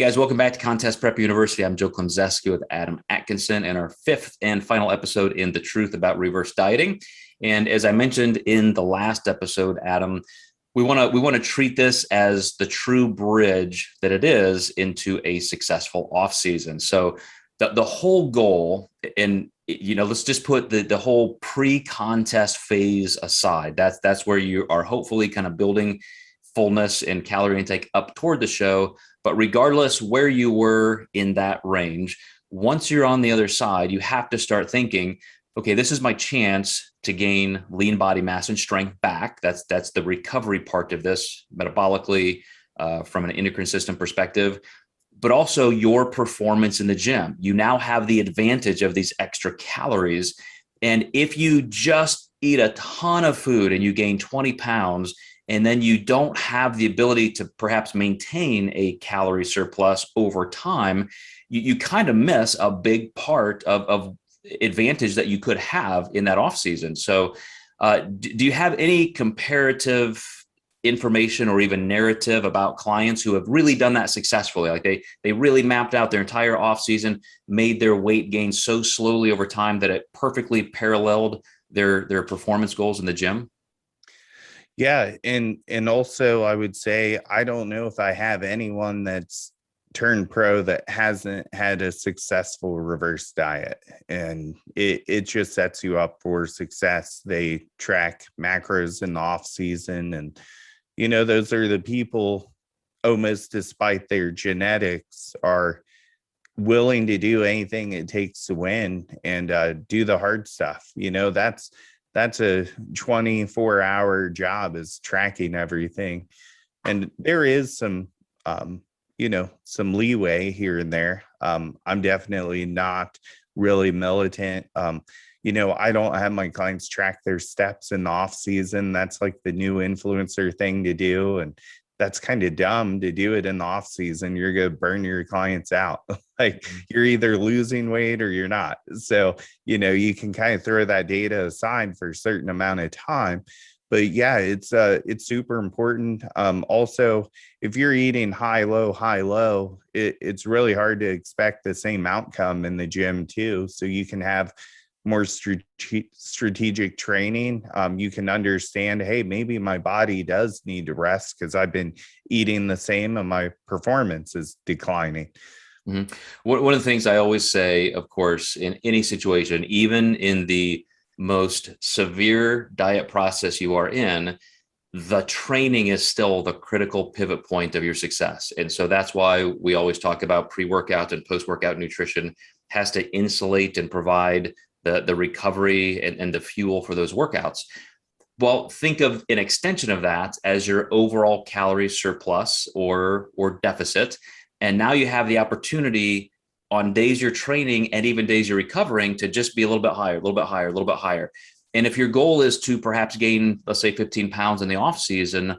guys, welcome back to Contest Prep University. I'm Joe Klemczewski with Adam Atkinson and our fifth and final episode in The Truth About Reverse Dieting. And as I mentioned in the last episode, Adam, we want to treat this as the true bridge that it is into a successful off season. So the whole goal, and let's just put the whole pre-contest phase aside. That's where you are hopefully kind of building fullness and calorie intake up toward the show. But regardless where you were in that range, once you're on the other side, you have to start thinking, okay, this is my chance to gain lean body mass and strength back. That's the recovery part of this metabolically, from an endocrine system perspective, but also your performance in the gym. You now have the advantage of these extra calories. And if you just eat a ton of food and you gain 20 pounds, and then you don't have the ability to perhaps maintain a calorie surplus over time, you kind of miss a big part of advantage that you could have in that off season. So do you have any comparative information or even narrative about clients who have really done that successfully? Like they really mapped out their entire off season, made their weight gain so slowly over time that it perfectly paralleled their performance goals in the gym? Yeah. And also I would say, I don't know if I have anyone that's turned pro that hasn't had a successful reverse diet, and it just sets you up for success. They track macros in the off season, and those are the people, almost despite their genetics, are willing to do anything it takes to win and do the hard stuff. That's a 24-hour job, is tracking everything. And there is some leeway here and there. I'm definitely not really militant. I don't have my clients track their steps in the off season. That's like the new influencer thing to do. And that's kind of dumb to do it in the off season. You're going to burn your clients out. Like, you're either losing weight or you're not. So, you can kind of throw that data aside for a certain amount of time. But yeah, it's super important. Also, if you're eating high, low, it's really hard to expect the same outcome in the gym too. So you can have more strategic training. You can understand, hey, maybe my body does need to rest because I've been eating the same and my performance is declining. Mm-hmm. One of the things I always say, of course, in any situation, even in the most severe diet process you are in, the training is still the critical pivot point of your success. And so that's why we always talk about pre-workout and post-workout nutrition has to insulate and provide the recovery and the fuel for those workouts. Well, think of an extension of that as your overall calorie surplus or deficit. And now you have the opportunity on days you're training and even days you're recovering to just be a little bit higher, a little bit higher, a little bit higher. And if your goal is to perhaps gain, let's say 15 pounds in the off season,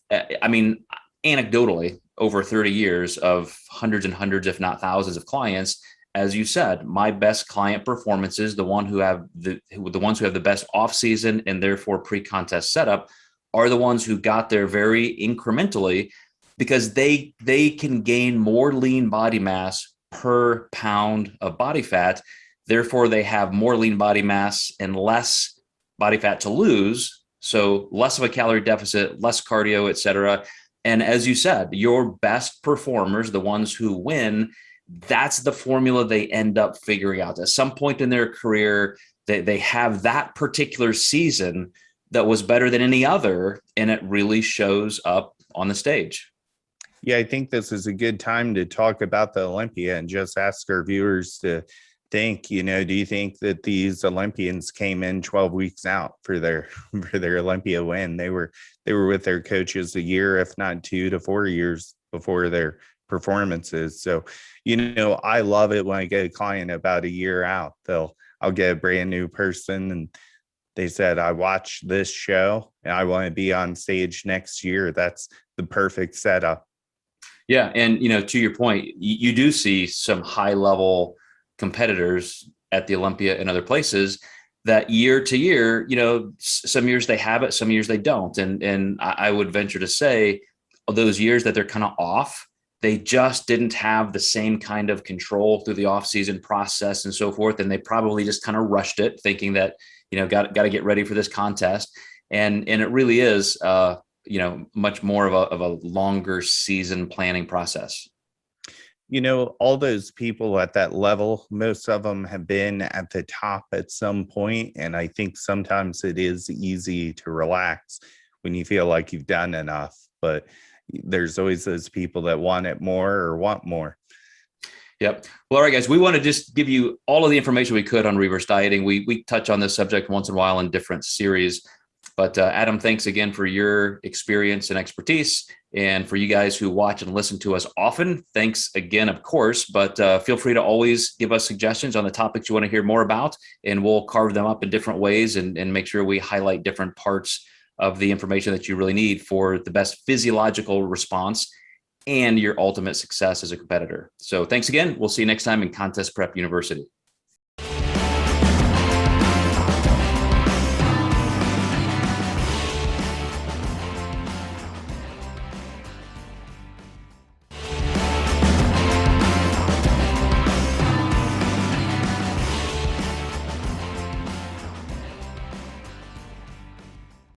anecdotally, over 30 years of hundreds and hundreds, if not thousands of clients, as you said, my best client performances, the ones who have the best off season and therefore pre-contest setup, are the ones who got there very incrementally, because they can gain more lean body mass per pound of body fat. Therefore, they have more lean body mass and less body fat to lose. So less of a calorie deficit, less cardio, et cetera. And as you said, your best performers, the ones who win, that's the formula they end up figuring out. At some point in their career, they have that particular season that was better than any other, and it really shows up on the stage. Yeah, I think this is a good time to talk about the Olympia and just ask our viewers to think, do you think that these Olympians came in 12 weeks out for their Olympia win? They were with their coaches a year, if not 2 to 4 years before their performances. So, I love it when I get a client about a year out. I'll get a brand new person and they said, I watched this show and I want to be on stage next year. That's the perfect setup. Yeah. And, to your point, you do see some high level competitors at the Olympia and other places that year to year, some years they have it, some years they don't. And I would venture to say those years that they're kind of off, they just didn't have the same kind of control through the off-season process and so forth. And they probably just kind of rushed it, thinking that, got to get ready for this contest. And it really is, much more of a longer season planning process. All those people at that level, most of them have been at the top at some point. And I think sometimes it is easy to relax when you feel like you've done enough, but there's always those people that want it more or want more. Yep. Well, all right, guys, we want to just give you all of the information we could on reverse dieting. We touch on this subject once in a while in different series. But Adam, thanks again for your experience and expertise. And for you guys who watch and listen to us often, thanks again, of course. But feel free to always give us suggestions on the topics you want to hear more about, and we'll carve them up in different ways and make sure we highlight different parts of the information that you really need for the best physiological response and your ultimate success as a competitor. So thanks again. We'll see you next time in Contest Prep University.